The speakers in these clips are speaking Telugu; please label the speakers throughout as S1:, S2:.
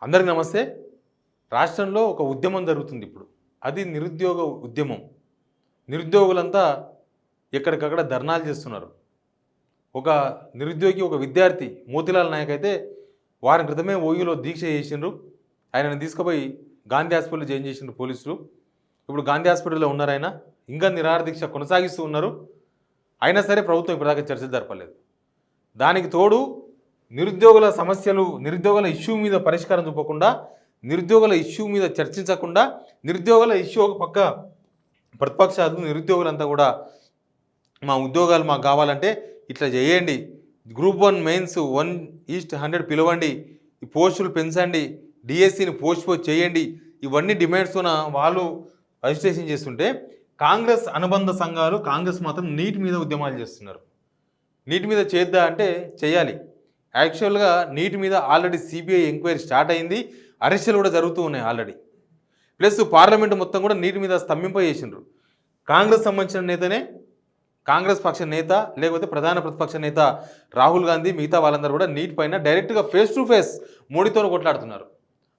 S1: అందరికీ నమస్తే. రాష్ట్రంలో ఒక ఉద్యమం జరుగుతుంది ఇప్పుడు. అది నిరుద్యోగ ఉద్యమం. నిరుద్యోగులంతా ఎక్కడికక్కడ ధర్నాలు చేస్తున్నారు. ఒక నిరుద్యోగి, ఒక విద్యార్థి మోతిలాల్ నాయక్ అయితే వారం క్రితమే ఓయూలో దీక్ష చేసిండ్రు. ఆయనను తీసుకుపోయి గాంధీ హాస్పిటల్లో జాయిన్ చేసిండ్రు పోలీసులు. ఇప్పుడు గాంధీ హాస్పిటల్లో ఉన్నారు. ఆయన ఇంకా నిరాహార దీక్ష కొనసాగిస్తూ ఉన్నారు. అయినా సరే ప్రభుత్వం ఇప్పటిదాకా చర్చలు జరపలేదు. దానికి తోడు నిరుద్యోగుల సమస్యలు, నిరుద్యోగుల ఇష్యూ మీద పరిష్కారం చూపకుండా, నిరుద్యోగుల ఇష్యూ మీద చర్చించకుండా, నిరుద్యోగుల ఇష్యూ ఒక పక్క ప్రతిపక్షాలు, నిరుద్యోగులంతా కూడా మా ఉద్యోగాలు మాకు కావాలంటే ఇట్లా చేయండి, గ్రూప్ 1 మెయిన్స్ 1:100 పిలవండి, ఈ పోస్టులు పెంచండి, డిఎస్సిని పోస్ట్ చేయండి, ఇవన్నీ డిమాండ్స్తోన వాళ్ళు రిజిస్ట్రేషన్ చేస్తుంటే కాంగ్రెస్ అనుబంధ సంఘాలు, కాంగ్రెస్ మాత్రం నీట్ మీద ఉద్యమాలు చేస్తున్నారు. నీట్ మీద చేద్దా అంటే చేయాలి. యాక్చువల్గా నీట్ మీద ఆల్రెడీ సిబిఐ ఎంక్వైరీ స్టార్ట్ అయింది. అరెస్టులు కూడా జరుగుతూ ఉన్నాయి ఆల్రెడీ. ప్లస్ పార్లమెంటు మొత్తం కూడా నీట్ మీద స్తంభింప చేసిండ్రు. కాంగ్రెస్ సంబంధించిన నేతనే, కాంగ్రెస్ పక్ష నేత లేకపోతే ప్రధాన ప్రతిపక్ష నేత రాహుల్ గాంధీ, మిగతా వాళ్ళందరూ కూడా నీట్ పైన డైరెక్ట్గా ఫేస్ టు ఫేస్ మోడీతో కొట్లాడుతున్నారు.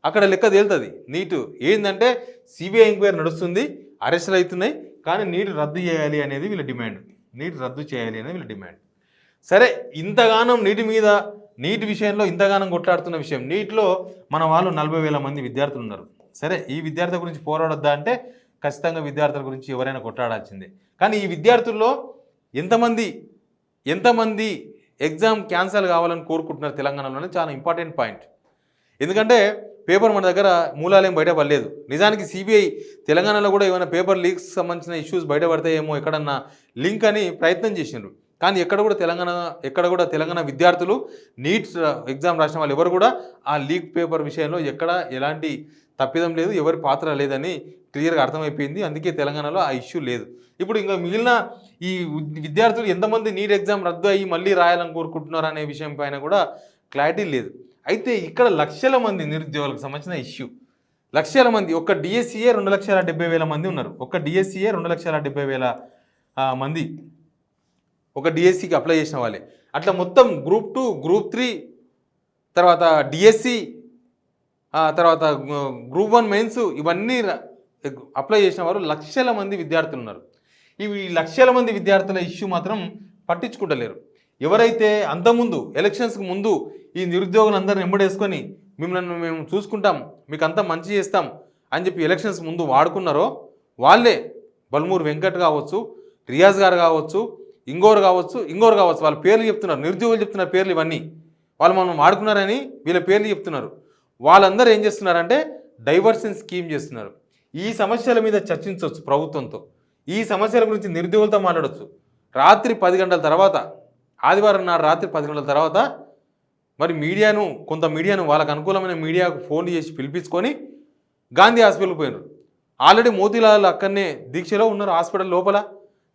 S1: అక్కడ లెక్క తేలుతుంది. నీట్ ఏంటంటే సిబిఐ ఎంక్వైరీ నడుస్తుంది, అరెస్టులు అవుతున్నాయి, కానీ నీట్ రద్దు చేయాలి అనేది వీళ్ళ డిమాండ్. నీట్ రద్దు చేయాలి అనేది వీళ్ళ డిమాండ్. సరే, ఇంతగానం నీటి విషయంలో ఇంతగానం కొట్లాడుతున్న విషయం, నీటిలో మన వాళ్ళు 40,000 మంది విద్యార్థులు ఉన్నారు. సరే, ఈ విద్యార్థుల గురించి పోరాడొద్దా అంటే ఖచ్చితంగా విద్యార్థుల గురించి ఎవరైనా కొట్లాడాల్సిందే. కానీ ఈ విద్యార్థుల్లో ఎంతమంది ఎగ్జామ్ క్యాన్సల్ కావాలని కోరుకుంటున్నారు తెలంగాణలోనే చాలా ఇంపార్టెంట్ పాయింట్. ఎందుకంటే పేపర్ మన దగ్గర మూలాలేం బయటపడలేదు. నిజానికి సిబిఐ తెలంగాణలో కూడా ఏమైనా పేపర్ లీక్స్ సంబంధించిన ఇష్యూస్ బయటపడతాయేమో ఎక్కడన్నా లింక్ అని ప్రయత్నం చేసిండ్రు. కానీ ఎక్కడ కూడా తెలంగాణ విద్యార్థులు నీట్ ఎగ్జామ్ రాసిన వాళ్ళు ఎవరు కూడా ఆ లీక్ పేపర్ విషయంలో ఎక్కడ ఎలాంటి తప్పిదం లేదు, ఎవరి పాత్ర లేదని క్లియర్గా అర్థమైపోయింది. అందుకే తెలంగాణలో ఆ ఇష్యూ లేదు. ఇప్పుడు ఇంకా మిగిలిన ఈ విద్యార్థులు ఎంతమంది నీట్ ఎగ్జామ్ రద్దు అయ్యి మళ్ళీ రాయాలని కోరుకుంటున్నారు అనే విషయం పైన కూడా క్లారిటీ లేదు. అయితే ఇక్కడ లక్షల మంది నిరుద్యోగులకు సంబంధించిన ఇష్యూ, లక్షల మంది. ఒక్క డిఎస్సిఏ 2,70,000 మంది ఉన్నారు. ఒక్క డిఎస్సిఏ 2,70,000 మంది ఒక డిఎస్సికి అప్లై చేసిన వాళ్ళే. అట్లా మొత్తం గ్రూప్ 2, గ్రూప్ 3, తర్వాత డిఎస్సి, తర్వాత గ్రూప్ 1 మెయిన్స్, ఇవన్నీ అప్లై చేసిన వారు లక్షల మంది విద్యార్థులు ఉన్నారు. ఈ లక్షల మంది విద్యార్థుల ఇష్యూ మాత్రం పట్టించుకుంటలేరు. ఎవరైతే అంతకుముందు ఎలక్షన్స్కి ముందు ఈ నిరుద్యోగులందరిని ఎంబడేసుకొని మిమ్మల్ని మేము చూసుకుంటాం, మీకు అంతా మంచి చేస్తాం అని చెప్పి ఎలక్షన్స్ ముందు వాడుకున్నారో వాళ్ళే బల్మూరు వెంకట్ కావచ్చు, రియాజ్ గారు కావచ్చు, ఇంగోరు కావచ్చు, వాళ్ళ పేర్లు చెప్తున్నారు. నిరుద్యోగులు చెప్తున్నారు పేర్లు. ఇవన్నీ వాళ్ళు మనం వాడుకున్నారని వీళ్ళ పేర్లు చెప్తున్నారు. వాళ్ళందరూ ఏం చేస్తున్నారంటే డైవర్షన్ స్కీమ్ చేస్తున్నారు. ఈ సమస్యల మీద చర్చించవచ్చు ప్రభుత్వంతో, ఈ సమస్యల గురించి నిరుద్యోగులతో మాట్లాడవచ్చు. రాత్రి 10 గంటల తర్వాత, ఆదివారం నాడు రాత్రి 10 గంటల తర్వాత మరి కొంత మీడియాను వాళ్ళకు అనుకూలమైన మీడియాకు ఫోన్ చేసి పిలిపించుకొని గాంధీ హాస్పిటల్కి పోయినారు. ఆల్రెడీ మోతీలాల్ అక్కడనే దీక్షలో ఉన్నారు. హాస్పిటల్ లోపల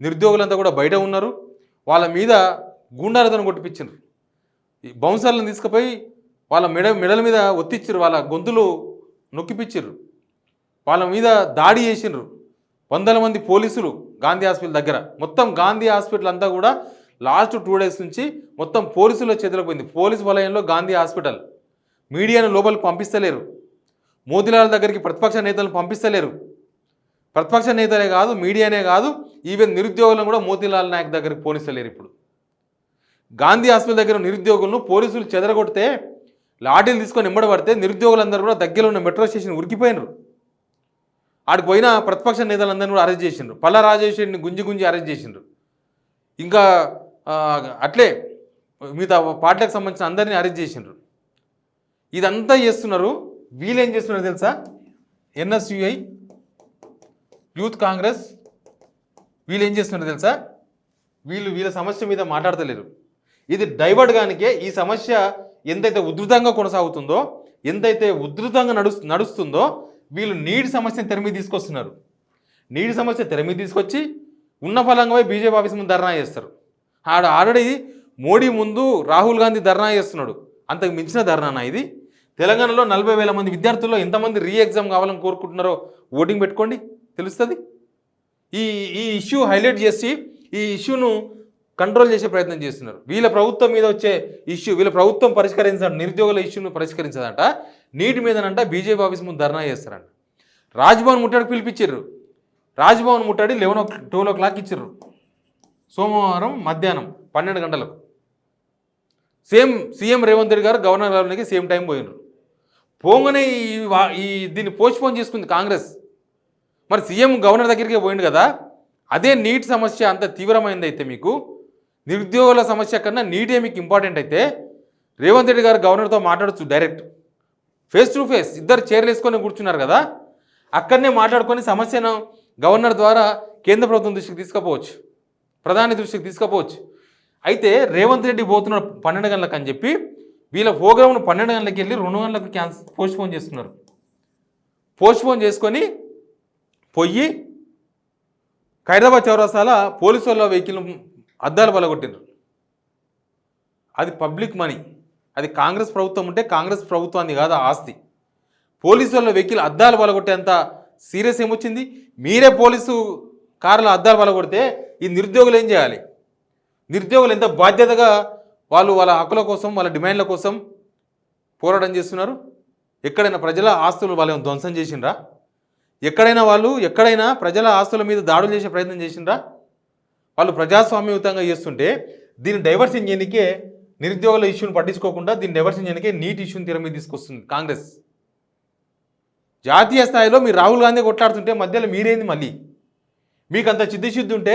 S1: నిరుద్యోగులంతా కూడా బయట ఉన్నారు. వాళ్ళ మీద గూండాలతో కొట్టిపించారు. ఈ బౌన్సర్లను తీసుకుపోయి వాళ్ళ మెడల మీద ఒత్తిచ్చారు, వాళ్ళ గొంతులు నొక్కిపించారు, వాళ్ళ మీద దాడి చేసినారు. 100 మంది పోలీసులు గాంధీ హాస్పిటల్ దగ్గర. మొత్తం గాంధీ హాస్పిటల్ అంతా కూడా లాస్ట్ 2 డేస్ నుంచి మొత్తం పోలీసుల చేతిలోకి పోయింది. పోలీసు వలయంలో గాంధీ హాస్పిటల్. మీడియాను లోపలికి పంపిస్తలేరు. మోతీలాల్ దగ్గరికి ప్రతిపక్ష నేతలను పంపిస్తలేరు. ప్రతిపక్ష నేతలే కాదు, మీడియానే కాదు, ఈవెన్ నిరుద్యోగులను కూడా మోతీలాల్ నాయక్ దగ్గరికి పోనిస్తలేరు. ఇప్పుడు గాంధీ హాస్పిటల్ దగ్గర నిరుద్యోగులను పోలీసులు చెదరగొడితే, లాఠీలు తీసుకొని ఎంబడబడితే నిరుద్యోగులందరూ కూడా దగ్గరలో ఉన్న మెట్రో స్టేషన్ ఉరికిపోయినారు. ఆడికి పోయిన ప్రతిపక్ష నేతలందరినీ కూడా అరెస్ట్ చేసిండ్రు. పల్లా రాజేశ్వరిని గుంజి అరెస్ట్ చేసిండ్రు. ఇంకా అట్లే మిగతా పార్టీలకు సంబంధించిన అందరినీ అరెస్ట్ చేసిండ్రు. ఇదంతా చేస్తున్నారు. వీళ్ళు ఏం చేస్తున్నారు తెలుసా? ఎన్ఎస్యుఐ, యూత్ కాంగ్రెస్, వీళ్ళు ఏం చేస్తున్నారు తెలుసా? వీళ్ళ సమస్య మీద మాట్లాడతలేరు. ఇది డైవర్ట్ గానికే ఈ సమస్య ఎంతైతే ఉధృతంగా కొనసాగుతుందో, ఎంతైతే ఉధృతంగా నడుస్తుందో వీళ్ళు నీటి సమస్యను తెర మీద తీసుకొస్తున్నారు. నీటి సమస్య తెర మీద తీసుకొచ్చి ఉన్న ఫలంగా పోయి బీజేపీ ఆఫీస్ ముందు ధర్నా చేస్తారు. ఆల్రెడీ మోడీ ముందు రాహుల్ గాంధీ ధర్నా చేస్తున్నాడు. అంతకు మించిన ధర్నానా ఇది? తెలంగాణలో 40,000 మంది విద్యార్థుల్లో ఎంతమంది రీ ఎగ్జామ్ కావాలని కోరుకుంటున్నారో ఓటింగ్ పెట్టుకోండి, తెలుస్తుంది. ఈ ఇష్యూ హైలైట్ చేసి ఈ ఇష్యూను కంట్రోల్ చేసే ప్రయత్నం చేస్తున్నారు. వీళ్ళ ప్రభుత్వం మీద వచ్చే ఇష్యూ, వీళ్ళ ప్రభుత్వం పరిష్కరించాలంట, నిరుద్యోగుల ఇష్యూను పరిష్కరించదంట, నీటి మీదనంట బీజేపీ ఆఫీస్ ముందు ధర్నా చేస్తారంట. రాజ్భవన్ ముట్టడికి పిలిపించారు. రాజ్భవన్ ముట్టడి 12 o'clock ఇచ్చారు, సోమవారం మధ్యాహ్నం 12 గంటలకు. సీఎం రేవంత్ రెడ్డి గారు గవర్నర్ గారికి సేమ్ టైం పోయినారు. పోగానే ఈ దీన్ని పోస్ట్పోన్ చేసుకుంది కాంగ్రెస్. మరి సీఎం గవర్నర్ దగ్గరికి పోయింది కదా. అదే నీట్ సమస్య అంత తీవ్రమైంది అయితే, మీకు నిరుద్యోగుల సమస్య కన్నా నీటే మీకు ఇంపార్టెంట్ అయితే, రేవంత్ రెడ్డి గారు గవర్నర్తో మాట్లాడచ్చు డైరెక్ట్, ఫేస్ టు ఫేస్. ఇద్దరు చైర్లు వేసుకొని కూర్చున్నారు కదా, అక్కడనే మాట్లాడుకొని సమస్యను గవర్నర్ ద్వారా కేంద్ర ప్రభుత్వం దృష్టికి తీసుకుపోవచ్చు, ప్రధాని దృష్టికి తీసుకుపోవచ్చు. అయితే రేవంత్ రెడ్డి పోతున్నాడు 12 గంటలకు అని చెప్పి వీళ్ళ ప్రోగ్రామ్ను 12 గంటలకు వెళ్ళి 2 గంటలకు పోస్ట్పోన్ చేస్తున్నారు. పోస్ట్పోన్ చేసుకొని పోయి ఖైరతాబాద్ చౌరస్తాల పోలీసు వాళ్ళ వెహికల్ అద్దాలు పలగొట్టినారు. అది పబ్లిక్ మనీ, అది కాంగ్రెస్ ప్రభుత్వం ఉంటే కాంగ్రెస్ ప్రభుత్వాన్ని కాదు ఆస్తి. పోలీసు వాళ్ళ వెహికల్ అద్దాలు పలగొట్టేంత సీరియస్ ఏమొచ్చింది? మీరే పోలీసు కారులో అద్దాలు పలగొడితే ఈ నిరుద్యోగులు ఏం చేయాలి? నిరుద్యోగులు ఎంత బాధ్యతగా వాళ్ళ హక్కుల కోసం, వాళ్ళ డిమాండ్ల కోసం పోరాటం చేస్తున్నారు. ఎక్కడైనా ప్రజల ఆస్తులు వాళ్ళు ధ్వంసం చేసిండ్రా? ఎక్కడైనా ప్రజల ఆస్తుల మీద దాడులు చేసే ప్రయత్నం చేసిండ్రా? వాళ్ళు ప్రజాస్వామ్యయుతంగా చేస్తుంటే దీన్ని డైవర్షన్ చేయడానికే, నిరుద్యోగుల ఇష్యూని పట్టించుకోకుండా దీన్ని డైవర్షన్ చేయడానికే నీట్ ఇష్యూని తెర మీద తీసుకొస్తుంది కాంగ్రెస్. జాతీయ స్థాయిలో మీరు రాహుల్ గాంధీ కొట్లాడుతుంటే మధ్యలో మీరేంది? మళ్ళీ మీకు అంత చిత్తశుద్ధి ఉంటే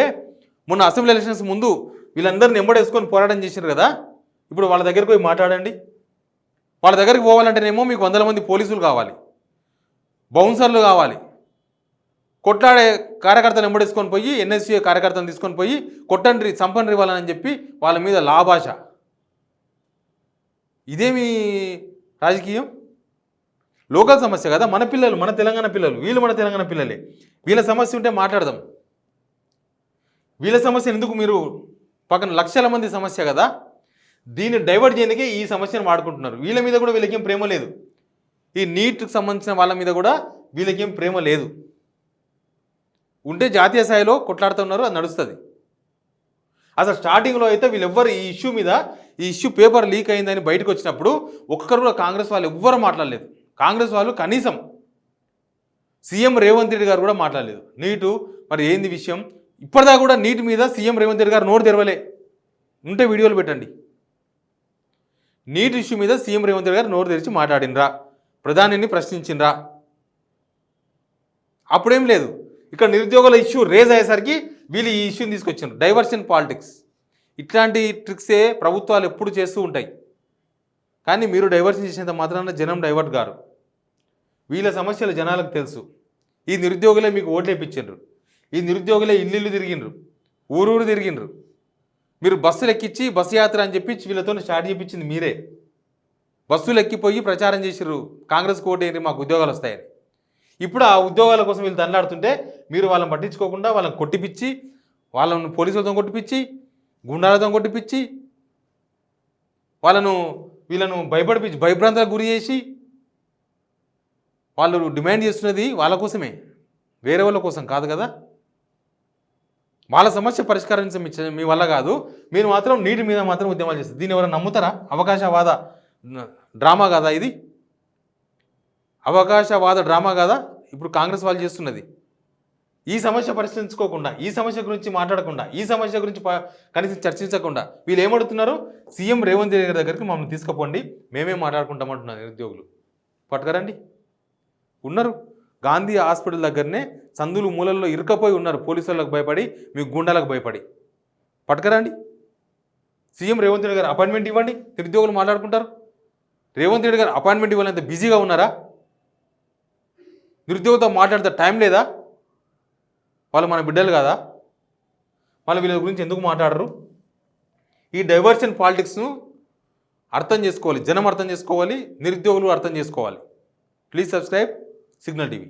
S1: మొన్న అసెంబ్లీ ఎలక్షన్స్ ముందు వీళ్ళందరిని ఎంబడేసుకొని పోరాటం చేశారు కదా, ఇప్పుడు వాళ్ళ దగ్గరికి పోయి మాట్లాడండి. వాళ్ళ దగ్గరికి పోవాలంటేనేమో మీకు 100 మంది పోలీసులు కావాలి, బౌన్సర్లు కావాలి, కొట్లాడే కార్యకర్తలు ఎంబడేసుకొని పోయి ఎన్ఎస్సీ కార్యకర్తలను తీసుకొని పోయి కొట్టండి, చంపండి వాళ్ళని చెప్పి వాళ్ళ మీద లాభాష. ఇదేమి రాజకీయం? లోకల్ సమస్య కదా, మన పిల్లలు, మన తెలంగాణ పిల్లలు, వీళ్ళు మన తెలంగాణ పిల్లలే. వీళ్ళ సమస్య ఉంటే మాట్లాడదాం. వీళ్ళ సమస్య ఎందుకు మీరు పక్కన లక్షల మంది సమస్య కదా, దీన్ని డైవర్ట్ చేయడానికే ఈ సమస్యను వాడుకుంటున్నారు. వీళ్ళ మీద కూడా వీళ్ళకేం ప్రేమ లేదు. ఈ నీట్కి సంబంధించిన వాళ్ళ మీద కూడా వీళ్ళకేం ప్రేమ లేదు. ఉంటే జాతీయ స్థాయిలో కొట్లాడుతున్నారు, అది నడుస్తుంది. అసలు స్టార్టింగ్లో అయితే వీళ్ళెవ్వరు ఈ ఇష్యూ పేపర్ లీక్ అయిందని బయటకు వచ్చినప్పుడు ఒక్కరు కూడా కాంగ్రెస్ వాళ్ళు ఎవ్వరూ మాట్లాడలేదు. కాంగ్రెస్ వాళ్ళు కనీసం సీఎం రేవంత్ రెడ్డి గారు కూడా మాట్లాడలేదు. నీటు మరి ఏంది విషయం? ఇప్పటిదాకా కూడా నీటి మీద సీఎం రేవంత్ రెడ్డి గారు నోరు తెరవలే. ఉంటే వీడియోలు పెట్టండి. నీట్ ఇష్యూ మీద సీఎం రేవంత్ రెడ్డి గారు నోరు తెరిచి మాట్లాడినరా, ప్రధానిని ప్రశ్నించినరా? అప్పుడేం లేదు. ఇక్కడ నిరుద్యోగుల ఇష్యూ రేజ్ అయ్యేసరికి వీళ్ళు ఈ ఇష్యూని తీసుకొచ్చారు. డైవర్షన్ పాలిటిక్స్, ఇట్లాంటి ట్రిక్సే ప్రభుత్వాలు ఎప్పుడు చేస్తూ ఉంటాయి. కానీ మీరు డైవర్షన్ చేసేంత మాత్రాన జనం డైవర్ట్ గారు. వీళ్ళ సమస్యలు జనాలకు తెలుసు. ఈ నిరుద్యోగులే మీకు ఓట్లేపించారు. ఈ నిరుద్యోగులే ఇల్లు తిరిగిండ్రు, ఊరూరు తిరిగిండ్రు. మీరు బస్సులు ఎక్కించి బస్సు యాత్ర అని చెప్పి వీళ్ళతో స్టార్ట్ చేయించింది మీరే. బస్సులు ఎక్కిపోయి ప్రచారం చేసిర్రు, కాంగ్రెస్కి ఓటేయండి మాకు ఉద్యోగాలు వస్తాయని. ఇప్పుడు ఆ ఉద్యోగాల కోసం వీళ్ళు దండాడుతుంటే మీరు వాళ్ళని పట్టించుకోకుండా వాళ్ళని కొట్టిపిచ్చి, వాళ్ళను పోలీసులతో కొట్టిపిచ్చి, గుండాలతో కొట్టిపిచ్చి, వీళ్ళను భయపడిపించి భయభ్రాంతులకు గురి చేసి, వాళ్ళు డిమాండ్ చేస్తున్నది వాళ్ళ కోసమే, వేరే వాళ్ళ కోసం కాదు కదా. వాళ్ళ సమస్య పరిష్కరించ మీ వల్ల కాదు. మీరు మాత్రం నీటి మీద మాత్రం ఉద్యమాలు చేస్తారు. దీన్ని ఎవరైనా నమ్ముతారా? అవకాశవాద డ్రామా కాదా ఇది? అవకాశవాద డ్రామా కాదా ఇప్పుడు కాంగ్రెస్ వాళ్ళు చేస్తున్నది? ఈ సమస్య పరిష్కరించుకోకుండా, ఈ సమస్య గురించి మాట్లాడకుండా, ఈ సమస్య గురించి కనీసం చర్చించకుండా వీళ్ళు ఏమడుతున్నారు? సీఎం రేవంత్ రెడ్డి గారి దగ్గరికి మమ్మల్ని తీసుకుపోండి, మేమే మాట్లాడుకుంటామంటున్నారు నిరుద్యోగులు. పట్టుకరండి. ఉన్నారు గాంధీ హాస్పిటల్ దగ్గరనే సందులు మూలల్లో ఇరుకపోయి ఉన్నారు. పోలీసులకు భయపడి, మీ గుండాలకు భయపడి. పట్టుకరండి. సీఎం రేవంత్ రెడ్డి గారు అపాయింట్మెంట్ ఇవ్వండి, నిరుద్యోగులు మాట్లాడుకుంటారు. రేవంత్ రెడ్డి గారు అపాయింట్మెంట్ ఇవ్వాలంత బిజీగా ఉన్నారా? నిరుద్యోగులతో మాట్లాడితే టైం లేదా? వాళ్ళు మన బిడ్డలు కాదా? వాళ్ళు వీళ్ళ గురించి ఎందుకు మాట్లాడరు? ఈ డైవర్షన్ పాలిటిక్స్ను అర్థం చేసుకోవాలి, జనం అర్థం చేసుకోవాలి, నిరుద్యోగులు అర్థం చేసుకోవాలి. Please subscribe signal TV.